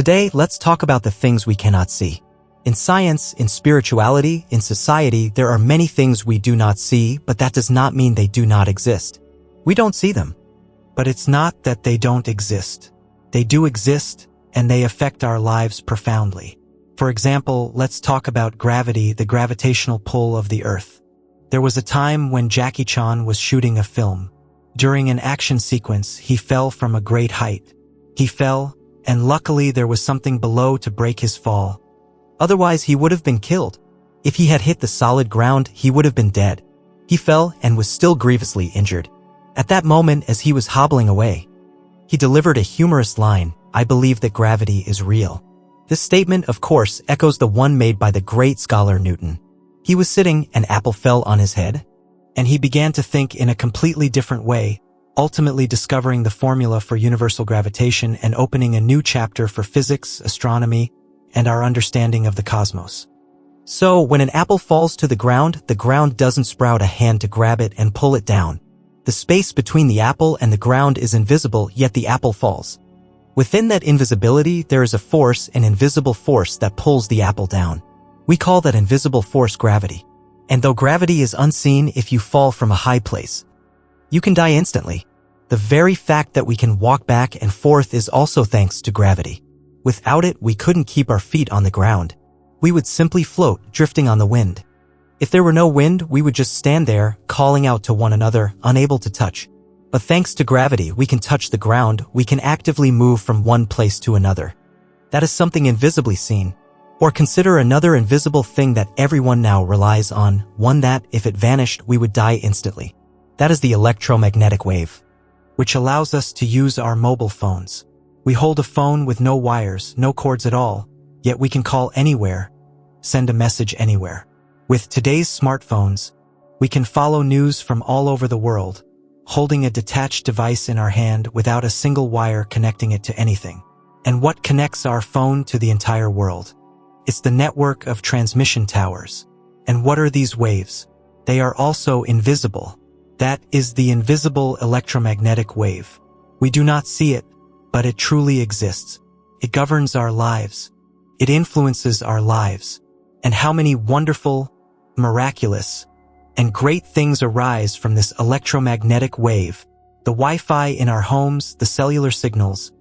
Today, let's talk about the things we cannot see. In science, in spirituality, in society, there are many things we do not see, but that does not mean they do not exist. We don't see them. But it's not that they don't exist. They do exist, and they affect our lives profoundly. For example, let's talk about gravity, the gravitational pull of the Earth. There was a time when Jackie Chan was shooting a film. During an action sequence, he fell from a great height. He fell, and luckily there was something below to break his fall. Otherwise, he would have been killed. If he had hit the solid ground, he would have been dead. He fell and was still grievously injured. At that moment, as he was hobbling away, he delivered a humorous line, "I believe that gravity is real." This statement, of course, echoes the one made by the great scholar Newton. He was sitting, an apple fell on his head, and he began to think in a completely different way, ultimately discovering the formula for universal gravitation and opening a new chapter for physics, astronomy, and our understanding of the cosmos. So, when an apple falls to the ground doesn't sprout a hand to grab it and pull it down. The space between the apple and the ground is invisible, yet the apple falls. Within that invisibility, there is a force, an invisible force that pulls the apple down. We call that invisible force gravity. And though gravity is unseen, if you fall from a high place, you can die instantly. The very fact that we can walk back and forth is also thanks to gravity. Without it, we couldn't keep our feet on the ground. We would simply float, drifting on the wind. If there were no wind, we would just stand there, calling out to one another, unable to touch. But thanks to gravity, we can touch the ground, we can actively move from one place to another. That is something invisibly seen. Or consider another invisible thing that everyone now relies on, one that, if it vanished, we would die instantly. That is the electromagnetic wave, which allows us to use our mobile phones. We hold a phone with no wires, no cords at all, yet we can call anywhere, send a message anywhere. With today's smartphones, we can follow news from all over the world, holding a detached device in our hand without a single wire connecting it to anything. And what connects our phone to the entire world? It's the network of transmission towers. And what are these waves? They are also invisible. That is the invisible electromagnetic wave. We do not see it, but it truly exists. It governs our lives. It influences our lives. And how many wonderful, miraculous, and great things arise from this electromagnetic wave. The Wi-Fi in our homes, the cellular signals,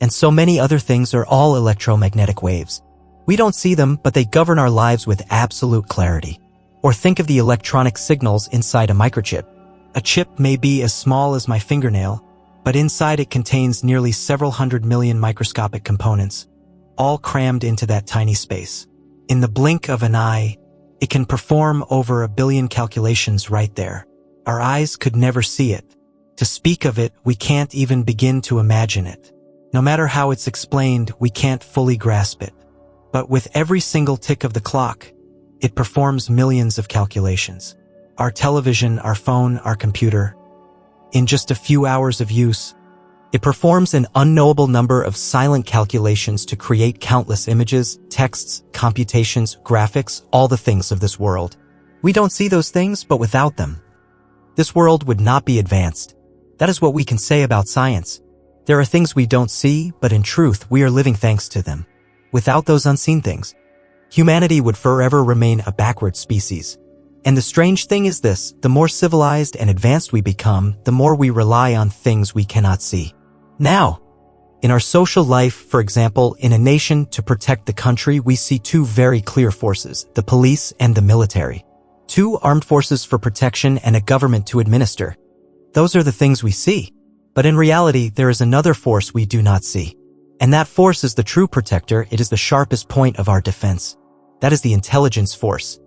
and so many other things are all electromagnetic waves. We don't see them, but they govern our lives with absolute clarity. Or think of the electronic signals inside a microchip. A chip may be as small as my fingernail, but inside it contains nearly several 100 million microscopic components, all crammed into that tiny space. In the blink of an eye, it can perform over 1 billion calculations right there. Our eyes could never see it. To speak of it, we can't even begin to imagine it. No matter how it's explained, we can't fully grasp it. But with every single tick of the clock, it performs millions of calculations. Our television, our phone, our computer. In just a few hours of use, it performs an unknowable number of silent calculations to create countless images, texts, computations, graphics, all the things of this world. We don't see those things, but without them, this world would not be advanced. That is what we can say about science. There are things we don't see, but in truth, we are living thanks to them. Without those unseen things, humanity would forever remain a backward species. And the strange thing is this, the more civilized and advanced we become, the more we rely on things we cannot see. Now, in our social life, for example, in a nation to protect the country, we see two very clear forces, the police and the military. Two armed forces for protection and a government to administer. Those are the things we see. But in reality, there is another force we do not see. And that force is the true protector, it is the sharpest point of our defense. That is the intelligence force.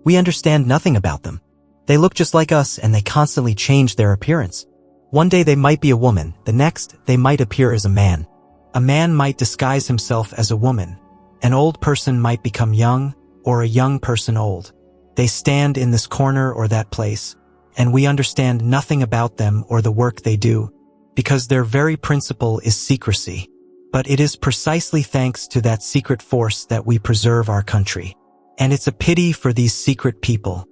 We understand nothing about them. They look just like us and they constantly change their appearance. One day they might be a woman, the next they might appear as a man. A man might disguise himself as a woman. An old person might become young, or a young person old. They stand in this corner or that place, and we understand nothing about them or the work they do, because their very principle is secrecy. But it is precisely thanks to that secret force that we preserve our country. And it's a pity for these secret people.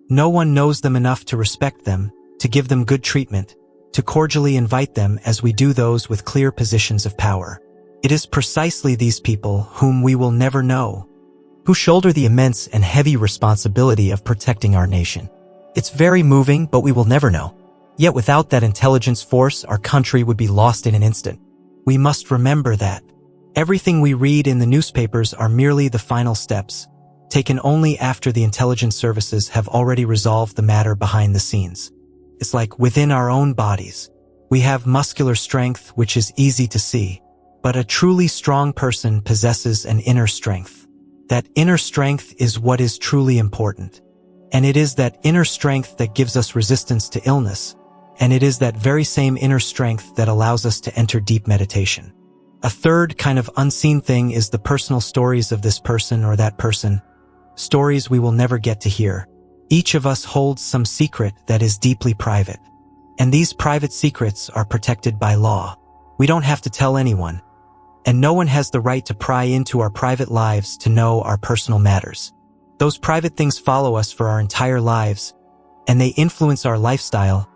No one knows them enough to respect them, to give them good treatment, to cordially invite them as we do those with clear positions of power. It is precisely these people, whom we will never know, who shoulder the immense and heavy responsibility of protecting our nation. It's very moving, but we will never know. Yet without that intelligence force, our country would be lost in an instant. We must remember that. Everything we read in the newspapers are merely the final steps, taken only after the intelligence services have already resolved the matter behind the scenes. It's like within our own bodies. We have muscular strength, which is easy to see, but a truly strong person possesses an inner strength. That inner strength is what is truly important. And it is that inner strength that gives us resistance to illness, and it is that very same inner strength that allows us to enter deep meditation. A third kind of unseen thing is the personal stories of this person or that person, stories we will never get to hear. Each of us holds some secret that is deeply private, and these private secrets are protected by law. We don't have to tell anyone, and no one has the right to pry into our private lives to know our personal matters. Those private things follow us for our entire lives, and they influence our lifestyle,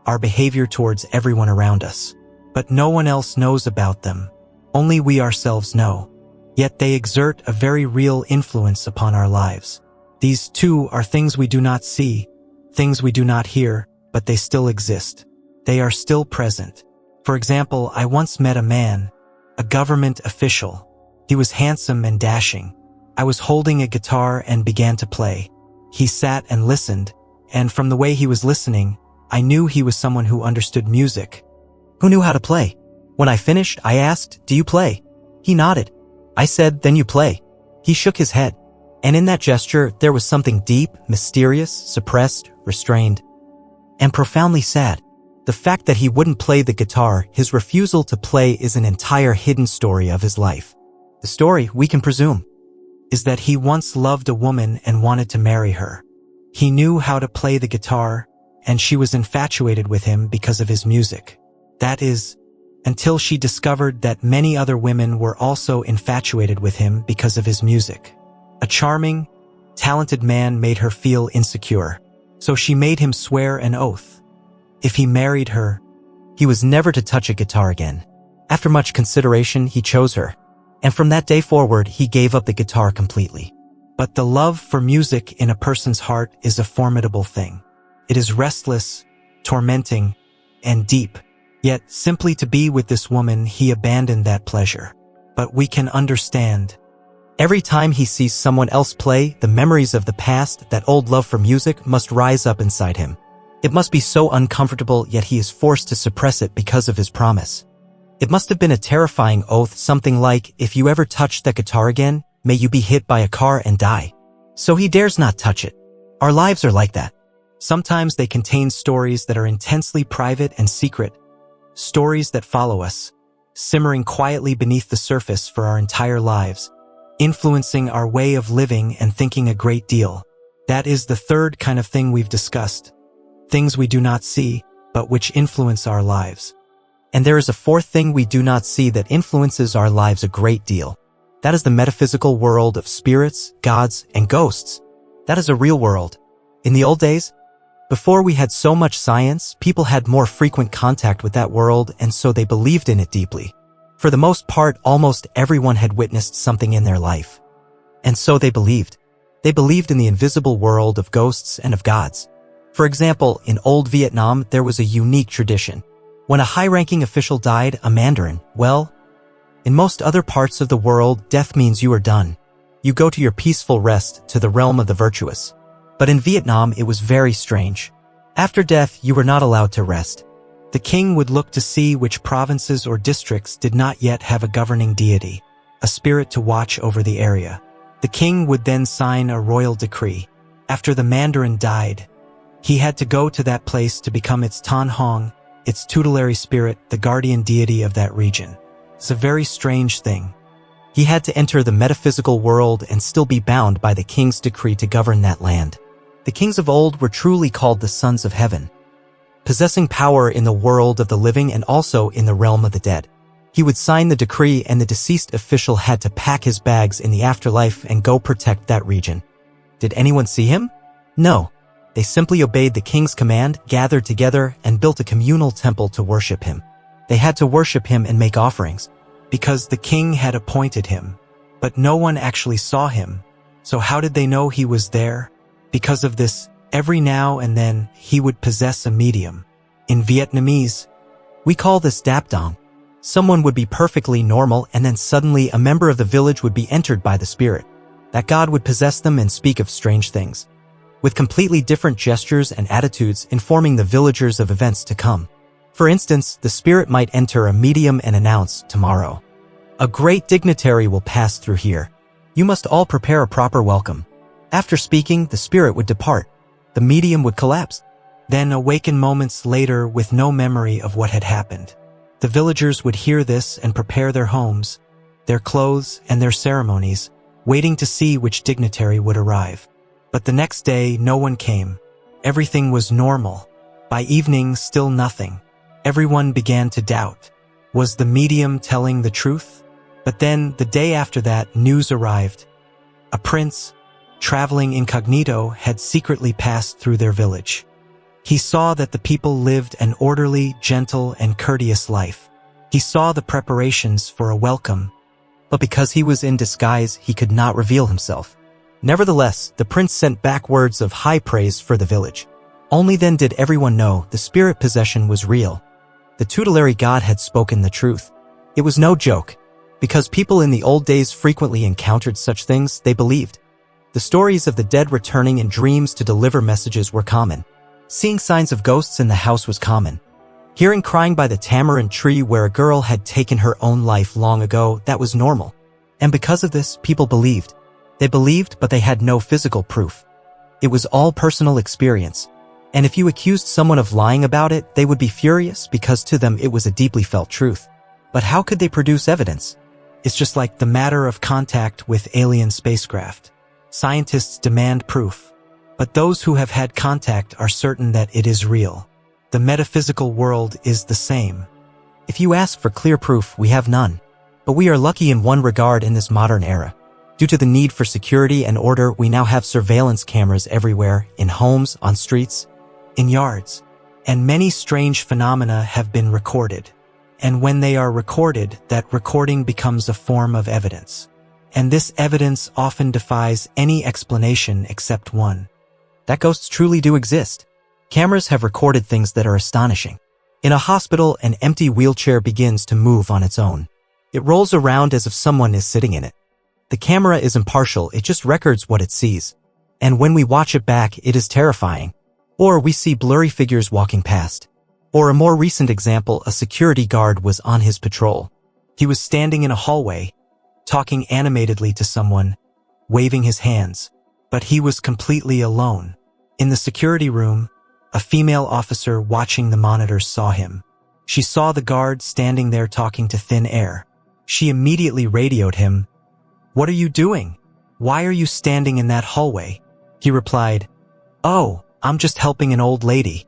our behavior towards everyone around us. But no one else knows about them. Only we ourselves know. Yet they exert a very real influence upon our lives. These too are things we do not see, things we do not hear, but they still exist. They are still present. For example, I once met a man, a government official. He was handsome and dashing. I was holding a guitar and began to play. He sat and listened, and from the way he was listening, I knew he was someone who understood music, who knew how to play. When I finished, I asked, "Do you play?" He nodded. I said, "Then you play." He shook his head. And in that gesture, there was something deep, mysterious, suppressed, restrained, and profoundly sad. The fact that he wouldn't play the guitar, his refusal to play, is an entire hidden story of his life. The story, we can presume, is that he once loved a woman and wanted to marry her. He knew how to play the guitar, and she was infatuated with him because of his music. That is, until she discovered that many other women were also infatuated with him because of his music. A charming, talented man made her feel insecure, so she made him swear an oath. If he married her, he was never to touch a guitar again. After much consideration, he chose her, and from that day forward, he gave up the guitar completely. But the love for music in a person's heart is a formidable thing. It is restless, tormenting, and deep. Yet, simply to be with this woman, he abandoned that pleasure. But we can understand. Every time he sees someone else play, the memories of the past, that old love for music, must rise up inside him. It must be so uncomfortable, yet he is forced to suppress it because of his promise. It must have been a terrifying oath, something like, "If you ever touch that guitar again, may you be hit by a car and die." So he dares not touch it. Our lives are like that. Sometimes they contain stories that are intensely private and secret, stories that follow us, simmering quietly beneath the surface for our entire lives, influencing our way of living and thinking a great deal. That is the third kind of thing we've discussed. Things we do not see, but which influence our lives. And there is a fourth thing we do not see that influences our lives a great deal. That is the metaphysical world of spirits, gods, and ghosts. That is a real world. In the old days, before we had so much science, people had more frequent contact with that world, and so they believed in it deeply. For the most part, almost everyone had witnessed something in their life. And so they believed. They believed in the invisible world of ghosts and of gods. For example, in old Vietnam, there was a unique tradition. When a high-ranking official died, a mandarin, well, in most other parts of the world, death means you are done. You go to your peaceful rest, to the realm of the virtuous. But in Vietnam, it was very strange. After death, you were not allowed to rest. The king would look to see which provinces or districts did not yet have a governing deity, a spirit to watch over the area. The king would then sign a royal decree. After the mandarin died, he had to go to that place to become its Tan Hong, its tutelary spirit, the guardian deity of that region. It's a very strange thing. He had to enter the metaphysical world and still be bound by the king's decree to govern that land. The kings of old were truly called the sons of heaven, possessing power in the world of the living and also in the realm of the dead. He would sign the decree, and the deceased official had to pack his bags in the afterlife and go protect that region. Did anyone see him? No. They simply obeyed the king's command, gathered together, and built a communal temple to worship him. They had to worship him and make offerings. Because the king had appointed him. But no one actually saw him. So how did they know he was there? Because of this, every now and then, he would possess a medium. In Vietnamese, we call this dap dong. Someone would be perfectly normal and then suddenly a member of the village would be entered by the spirit. That god would possess them and speak of strange things, with completely different gestures and attitudes informing the villagers of events to come. For instance, the spirit might enter a medium and announce, "Tomorrow, a great dignitary will pass through here. You must all prepare a proper welcome." After speaking, the spirit would depart. The medium would collapse, then awaken moments later with no memory of what had happened. The villagers would hear this and prepare their homes, their clothes, and their ceremonies, waiting to see which dignitary would arrive. But the next day, no one came. Everything was normal. By evening, still nothing. Everyone began to doubt. Was the medium telling the truth? But then, the day after that, news arrived. A prince, traveling incognito, had secretly passed through their village. He saw that the people lived an orderly, gentle, and courteous life. He saw the preparations for a welcome, but because he was in disguise, he could not reveal himself. Nevertheless, the prince sent back words of high praise for the village. Only then did everyone know the spirit possession was real. The tutelary god had spoken the truth. It was no joke. Because people in the old days frequently encountered such things, they believed. The stories of the dead returning in dreams to deliver messages were common. Seeing signs of ghosts in the house was common. Hearing crying by the tamarind tree where a girl had taken her own life long ago, that was normal. And because of this, people believed. They believed, but they had no physical proof. It was all personal experience. And if you accused someone of lying about it, they would be furious because to them it was a deeply felt truth. But how could they produce evidence? It's just like the matter of contact with alien spacecraft. Scientists demand proof. But those who have had contact are certain that it is real. The metaphysical world is the same. If you ask for clear proof, we have none. But we are lucky in one regard in this modern era. Due to the need for security and order, we now have surveillance cameras everywhere, in homes, on streets, in yards. And many strange phenomena have been recorded. And when they are recorded, that recording becomes a form of evidence. And this evidence often defies any explanation except one. That ghosts truly do exist. Cameras have recorded things that are astonishing. In a hospital, an empty wheelchair begins to move on its own. It rolls around as if someone is sitting in it. The camera is impartial, it just records what it sees. And when we watch it back, it is terrifying. Or we see blurry figures walking past. Or a more recent example, a security guard was on his patrol. He was standing in a hallway, talking animatedly to someone, waving his hands. But he was completely alone. In the security room, a female officer watching the monitors saw him. She saw the guard standing there talking to thin air. She immediately radioed him. "What are you doing? Why are you standing in that hallway?" He replied, "Oh, I'm just helping an old lady.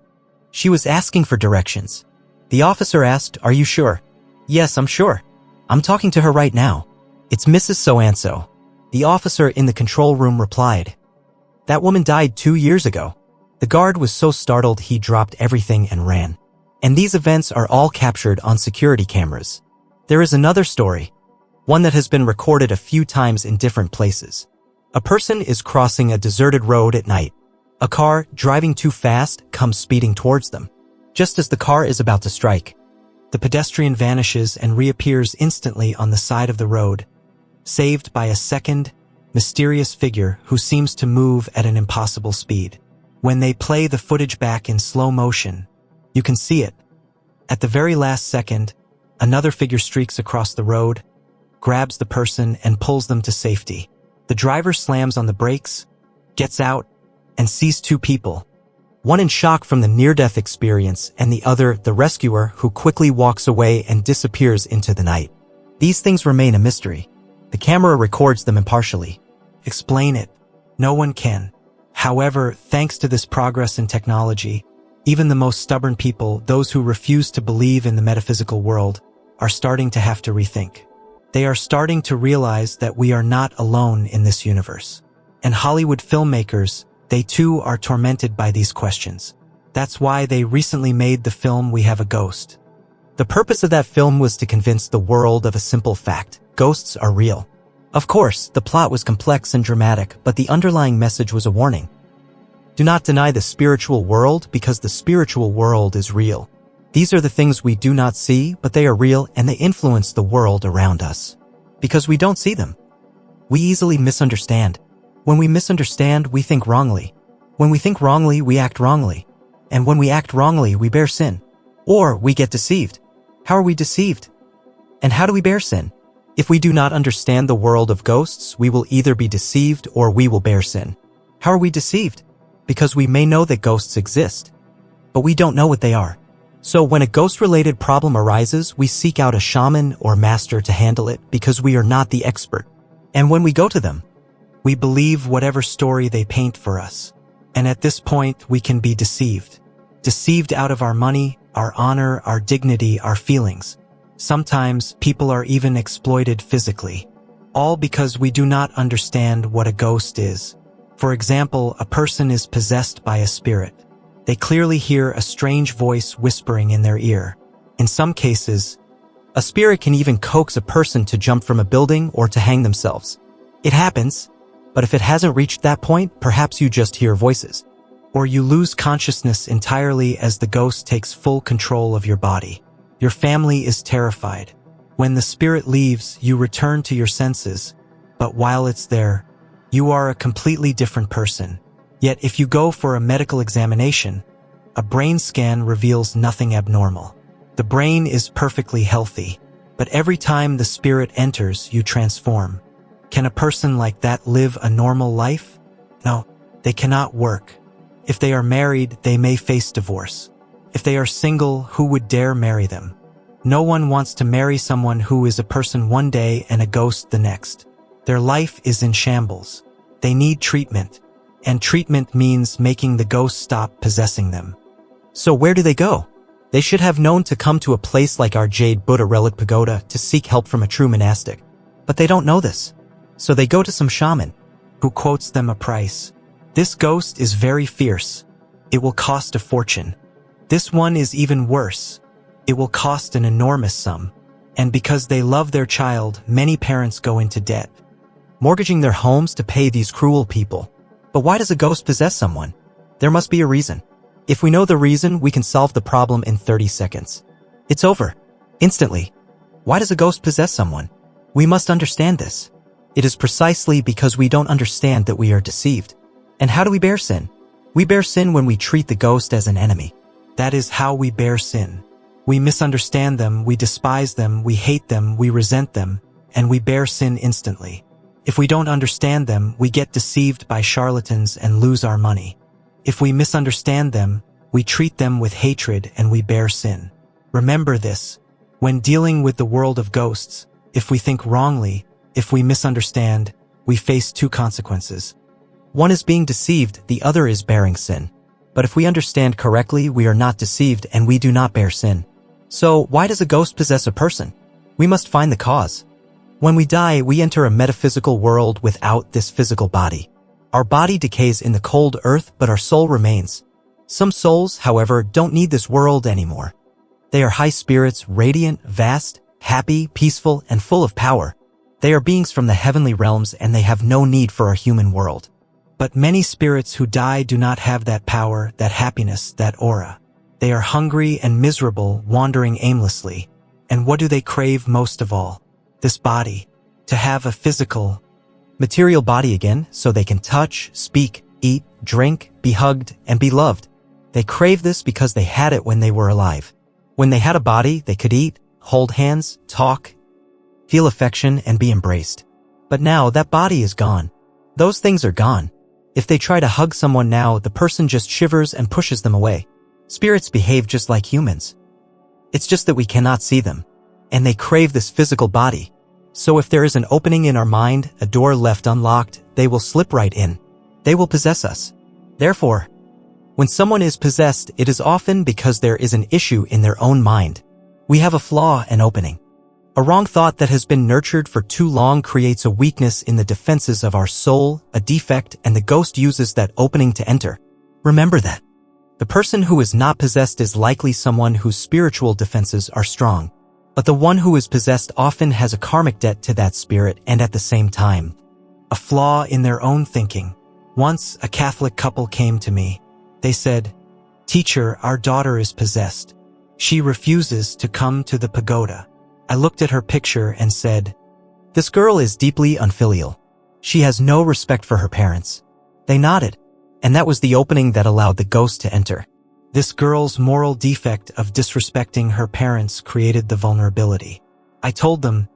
She was asking for directions." The officer asked, "Are you sure?" "Yes, I'm sure. I'm talking to her right now. It's Mrs. So-and-so." The officer in the control room replied, "That woman died 2 years ago." The guard was so startled he dropped everything and ran. And these events are all captured on security cameras. There is another story, one that has been recorded a few times in different places. A person is crossing a deserted road at night. A car, driving too fast, comes speeding towards them. Just as the car is about to strike, the pedestrian vanishes and reappears instantly on the side of the road, saved by a second, mysterious figure who seems to move at an impossible speed. When they play the footage back in slow motion, you can see it. At the very last second, another figure streaks across the road, grabs the person and pulls them to safety. The driver slams on the brakes, gets out, and sees 2 people. One in shock from the near-death experience and the other, the rescuer, who quickly walks away and disappears into the night. These things remain a mystery. The camera records them impartially. Explain it. No one can. However, thanks to this progress in technology, even the most stubborn people, those who refuse to believe in the metaphysical world, are starting to have to rethink. They are starting to realize that we are not alone in this universe. And Hollywood filmmakers, they too are tormented by these questions. That's why they recently made the film We Have a Ghost. The purpose of that film was to convince the world of a simple fact: ghosts are real. Of course, the plot was complex and dramatic, but the underlying message was a warning. Do not deny the spiritual world, because the spiritual world is real. These are the things we do not see, but they are real and they influence the world around us. Because we don't see them. We easily misunderstand. When we misunderstand, we think wrongly. When we think wrongly, we act wrongly. And when we act wrongly, we bear sin. Or we get deceived. How are we deceived? And how do we bear sin? If we do not understand the world of ghosts, we will either be deceived or we will bear sin. How are we deceived? Because we may know that ghosts exist, but we don't know what they are. So when a ghost-related problem arises, we seek out a shaman or master to handle it because we are not the expert. And when we go to them, we believe whatever story they paint for us. And at this point, we can be deceived. Deceived out of our money, our honor, our dignity, our feelings. Sometimes people are even exploited physically. All because we do not understand what a ghost is. For example, a person is possessed by a spirit. They clearly hear a strange voice whispering in their ear. In some cases, a spirit can even coax a person to jump from a building or to hang themselves. It happens, but if it hasn't reached that point, perhaps you just hear voices. Or you lose consciousness entirely as the ghost takes full control of your body. Your family is terrified. When the spirit leaves, you return to your senses, but while it's there, you are a completely different person. Yet if you go for a medical examination, a brain scan reveals nothing abnormal. The brain is perfectly healthy, but every time the spirit enters, you transform. Can a person like that live a normal life? No, they cannot work. If they are married, they may face divorce. If they are single, who would dare marry them? No one wants to marry someone who is a person one day and a ghost the next. Their life is in shambles. They need treatment, and treatment means making the ghost stop possessing them. So where do they go? They should have known to come to a place like our Jade Buddha Relic Pagoda to seek help from a true monastic. But they don't know this. So they go to some shaman, who quotes them a price. This ghost is very fierce. It will cost a fortune. This one is even worse. It will cost an enormous sum. And because they love their child, many parents go into debt, mortgaging their homes to pay these cruel people. But why does a ghost possess someone? There must be a reason. If we know the reason, we can solve the problem in 30 seconds. It's over. Instantly. Why does a ghost possess someone? We must understand this. It is precisely because we don't understand that we are deceived. And how do we bear sin? We bear sin when we treat the ghost as an enemy. That is how we bear sin. We misunderstand them, we despise them, we hate them, we resent them, and we bear sin instantly. If we don't understand them, we get deceived by charlatans and lose our money. If we misunderstand them, we treat them with hatred and we bear sin. Remember this. When dealing with the world of ghosts, if we think wrongly, if we misunderstand, we face two consequences. One is being deceived, the other is bearing sin. But if we understand correctly, we are not deceived and we do not bear sin. So, why does a ghost possess a person? We must find the cause. When we die, we enter a metaphysical world without this physical body. Our body decays in the cold earth, but our soul remains. Some souls, however, don't need this world anymore. They are high spirits, radiant, vast, happy, peaceful, and full of power. They are beings from the heavenly realms and they have no need for our human world. But many spirits who die do not have that power, that happiness, that aura. They are hungry and miserable, wandering aimlessly. And what do they crave most of all? This body. To have a physical, material body again, so they can touch, speak, eat, drink, be hugged, and be loved. They crave this because they had it when they were alive. When they had a body, they could eat, hold hands, talk, feel affection, and be embraced. But now that body is gone. Those things are gone. If they try to hug someone now, the person just shivers and pushes them away. Spirits behave just like humans. It's just that we cannot see them. And they crave this physical body. So if there is an opening in our mind, a door left unlocked, they will slip right in. They will possess us. Therefore, when someone is possessed, it is often because there is an issue in their own mind. We have a flaw, an opening. A wrong thought that has been nurtured for too long creates a weakness in the defenses of our soul, a defect, and the ghost uses that opening to enter. Remember that. The person who is not possessed is likely someone whose spiritual defenses are strong. But the one who is possessed often has a karmic debt to that spirit and at the same time, a flaw in their own thinking. Once, a Catholic couple came to me. They said, "Teacher, our daughter is possessed. She refuses to come to the pagoda." I looked at her picture and said, "This girl is deeply unfilial. She has no respect for her parents." They nodded, and that was the opening that allowed the ghost to enter. This girl's moral defect of disrespecting her parents created the vulnerability. I told them,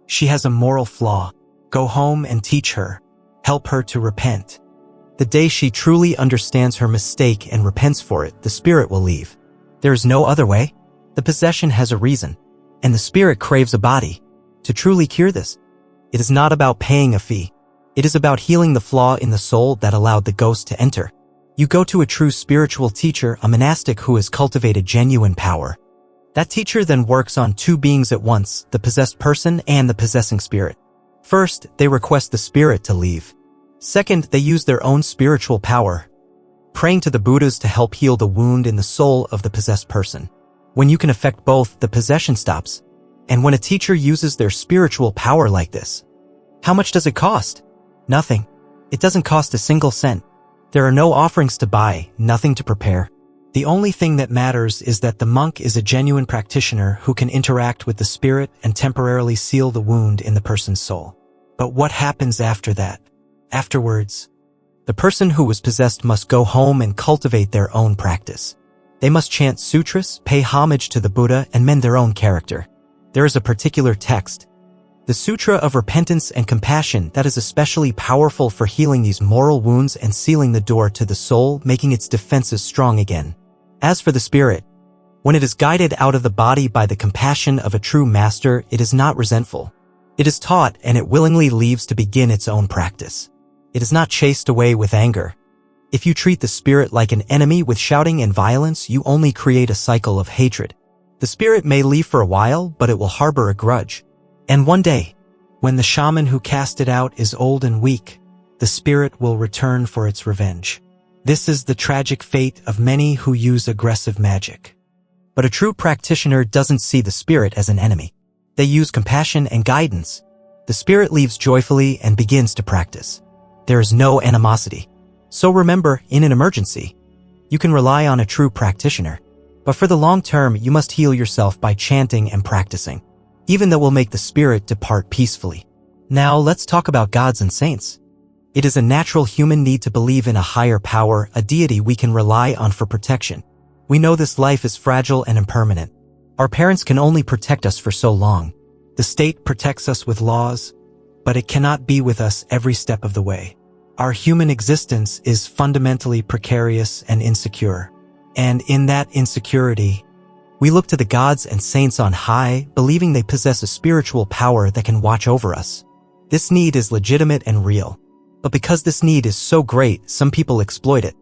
"She has a moral flaw. Go home and teach her. Help her to repent. The day she truly understands her mistake and repents for it, the spirit will leave. There is no other way. The possession has a reason, and the spirit craves a body. To truly cure this, it is not about paying a fee. It is about healing the flaw in the soul that allowed the ghost to enter. You go to a true spiritual teacher, a monastic who has cultivated genuine power. That teacher then works on two beings at once, the possessed person and the possessing spirit. First, they request the spirit to leave. Second, they use their own spiritual power, praying to the Buddhas to help heal the wound in the soul of the possessed person. When you can affect both, the possession stops. And when a teacher uses their spiritual power like this, how much does it cost? Nothing. It doesn't cost a single cent. There are no offerings to buy, nothing to prepare. The only thing that matters is that the monk is a genuine practitioner who can interact with the spirit and temporarily seal the wound in the person's soul. But what happens after that? Afterwards, the person who was possessed must go home and cultivate their own practice. They must chant sutras, pay homage to the Buddha, and mend their own character. There is a particular text, the Sutra of Repentance and Compassion, that is especially powerful for healing these moral wounds and sealing the door to the soul, making its defenses strong again. As for the spirit, when it is guided out of the body by the compassion of a true master, it is not resentful. It is taught and it willingly leaves to begin its own practice. It is not chased away with anger. If you treat the spirit like an enemy with shouting and violence, you only create a cycle of hatred. The spirit may leave for a while, but it will harbor a grudge. And one day, when the shaman who cast it out is old and weak, the spirit will return for its revenge. This is the tragic fate of many who use aggressive magic. But a true practitioner doesn't see the spirit as an enemy. They use compassion and guidance. The spirit leaves joyfully and begins to practice. There is no animosity. So remember, in an emergency, you can rely on a true practitioner. But for the long term, you must heal yourself by chanting and practicing. Even that will make the spirit depart peacefully. Now let's talk about gods and saints. It is a natural human need to believe in a higher power, a deity we can rely on for protection. We know this life is fragile and impermanent. Our parents can only protect us for so long. The state protects us with laws, but it cannot be with us every step of the way. Our human existence is fundamentally precarious and insecure. And in that insecurity, we look to the gods and saints on high, believing they possess a spiritual power that can watch over us. This need is legitimate and real. But because this need is so great, some people exploit it.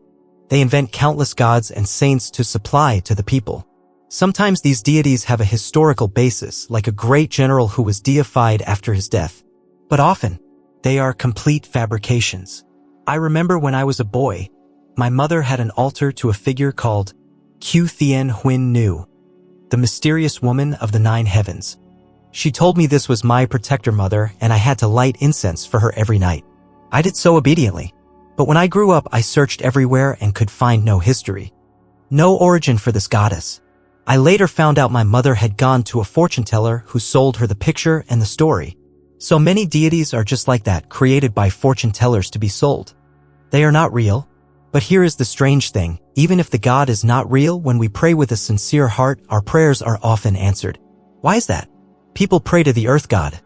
They invent countless gods and saints to supply to the people. Sometimes these deities have a historical basis, like a great general who was deified after his death. But often, they are complete fabrications. I remember when I was a boy, my mother had an altar to a figure called Q Thien Huin Nu, the mysterious woman of the 9 heavens. She told me this was my protector mother and I had to light incense for her every night. I did so obediently. But when I grew up, I searched everywhere and could find no history. No origin for this goddess. I later found out my mother had gone to a fortune teller who sold her the picture and the story. So many deities are just like that, created by fortune tellers to be sold. They are not real. But here is the strange thing. Even if the God is not real, when we pray with a sincere heart, our prayers are often answered. Why is that? People pray to the earth god,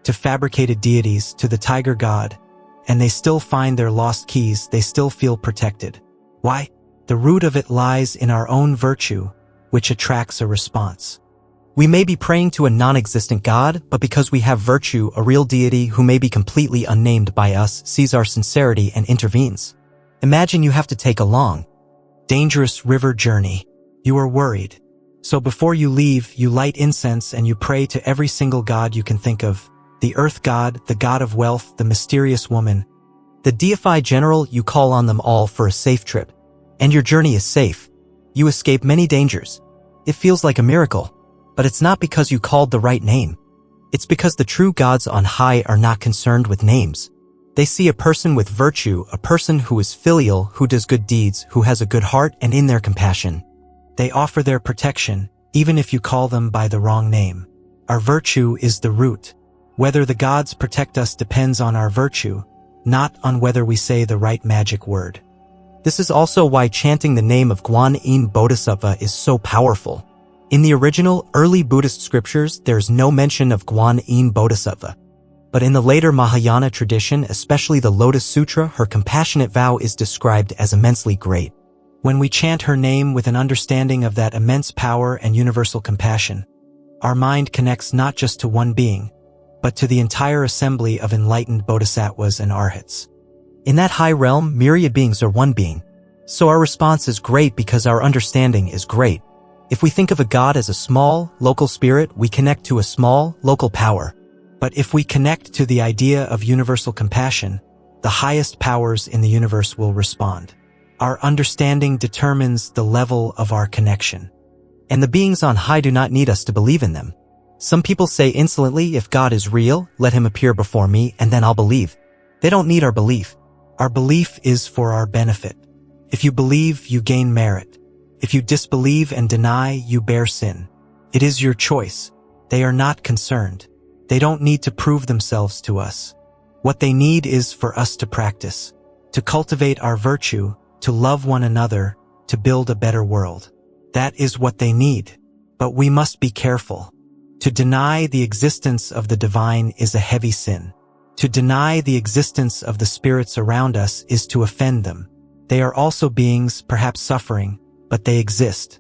to fabricated deities, to the tiger god, and they still find their lost keys, they still feel protected. Why? The root of it lies in our own virtue, which attracts a response. We may be praying to a non-existent God, but because we have virtue, a real deity who may be completely unnamed by us sees our sincerity and intervenes. Imagine you have to take a long, dangerous river journey. You are worried. So before you leave, you light incense and you pray to every single god you can think of. The earth god, the god of wealth, the mysterious woman, the deified general. You call on them all for a safe trip. And your journey is safe. You escape many dangers. It feels like a miracle. But it's not because you called the right name. It's because the true gods on high are not concerned with names. They see a person with virtue, a person who is filial, who does good deeds, who has a good heart, and in their compassion. They offer their protection, even if you call them by the wrong name. Our virtue is the root. Whether the gods protect us depends on our virtue, not on whether we say the right magic word. This is also why chanting the name of Guan-Yin Bodhisattva is so powerful. In the original, early Buddhist scriptures, there's no mention of Guan-Yin Bodhisattva. But in the later Mahayana tradition, especially the Lotus Sutra, her compassionate vow is described as immensely great. When we chant her name with an understanding of that immense power and universal compassion, our mind connects not just to one being, but to the entire assembly of enlightened bodhisattvas and arhats. In that high realm, myriad beings are one being. So our response is great because our understanding is great. If we think of a god as a small, local spirit, we connect to a small, local power. But if we connect to the idea of universal compassion, the highest powers in the universe will respond. Our understanding determines the level of our connection. And the beings on high do not need us to believe in them. Some people say insolently, if God is real, let him appear before me and then I'll believe. They don't need our belief. Our belief is for our benefit. If you believe, you gain merit. If you disbelieve and deny, you bear sin. It is your choice. They are not concerned. They don't need to prove themselves to us. What they need is for us to practice, to cultivate our virtue, to love one another, to build a better world. That is what they need. But we must be careful. To deny the existence of the divine is a heavy sin. To deny the existence of the spirits around us is to offend them. They are also beings, perhaps suffering, but they exist.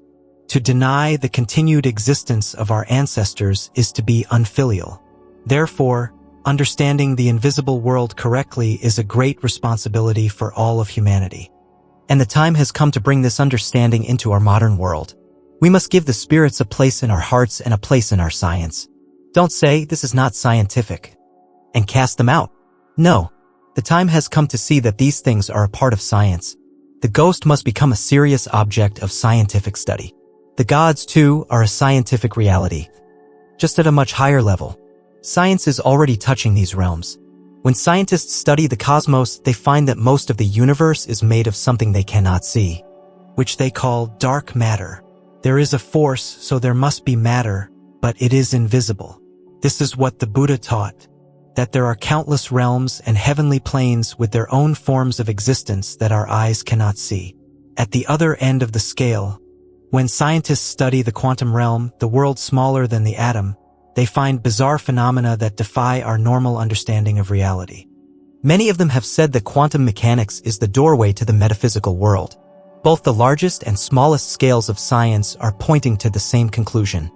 To deny the continued existence of our ancestors is to be unfilial. Therefore, understanding the invisible world correctly is a great responsibility for all of humanity. And the time has come to bring this understanding into our modern world. We must give the spirits a place in our hearts and a place in our science. Don't say, this is not scientific, and cast them out. No, the time has come to see that these things are a part of science. The ghost must become a serious object of scientific study. The gods, too, are a scientific reality, just at a much higher level. Science is already touching these realms. When scientists study the cosmos, they find that most of the universe is made of something they cannot see, which they call dark matter. There is a force, so there must be matter, but it is invisible. This is what the Buddha taught, that there are countless realms and heavenly planes with their own forms of existence that our eyes cannot see. At the other end of the scale, when scientists study the quantum realm, the world smaller than the atom, they find bizarre phenomena that defy our normal understanding of reality. Many of them have said that quantum mechanics is the doorway to the metaphysical world. Both the largest and smallest scales of science are pointing to the same conclusion.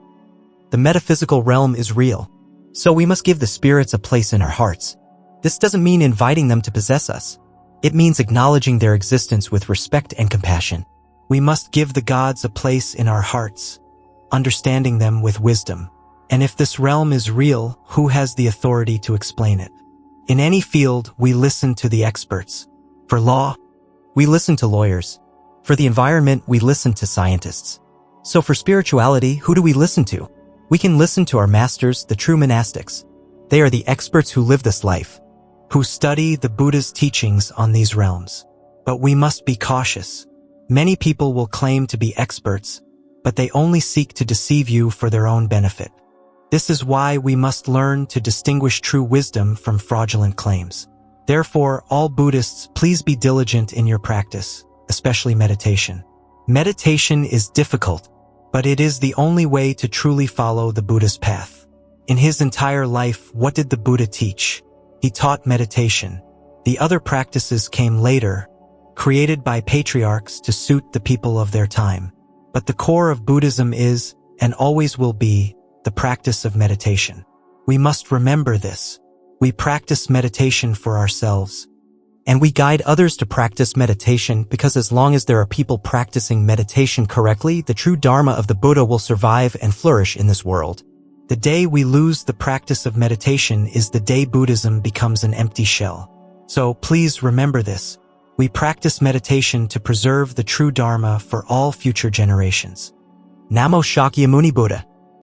The metaphysical realm is real, so we must give the spirits a place in our hearts. This doesn't mean inviting them to possess us. It means acknowledging their existence with respect and compassion. We must give the gods a place in our hearts, understanding them with wisdom. And if this realm is real, who has the authority to explain it? In any field, we listen to the experts. For law, we listen to lawyers. For the environment, we listen to scientists. So for spirituality, who do we listen to? We can listen to our masters, the true monastics. They are the experts who live this life, who study the Buddha's teachings on these realms. But we must be cautious. Many people will claim to be experts, but they only seek to deceive you for their own benefit. This is why we must learn to distinguish true wisdom from fraudulent claims. Therefore, all Buddhists, please be diligent in your practice, especially meditation. Meditation is difficult, but it is the only way to truly follow the Buddha's path. In his entire life, what did the Buddha teach? He taught meditation. The other practices came later, created by patriarchs to suit the people of their time. But the core of Buddhism is, and always will be, the practice of meditation. We must remember this. We practice meditation for ourselves. And we guide others to practice meditation because as long as there are people practicing meditation correctly, the true Dharma of the Buddha will survive and flourish in this world. The day we lose the practice of meditation is the day Buddhism becomes an empty shell. So please remember this. We practice meditation to preserve the true Dharma for all future generations. Namo Shakyamuni Buddha.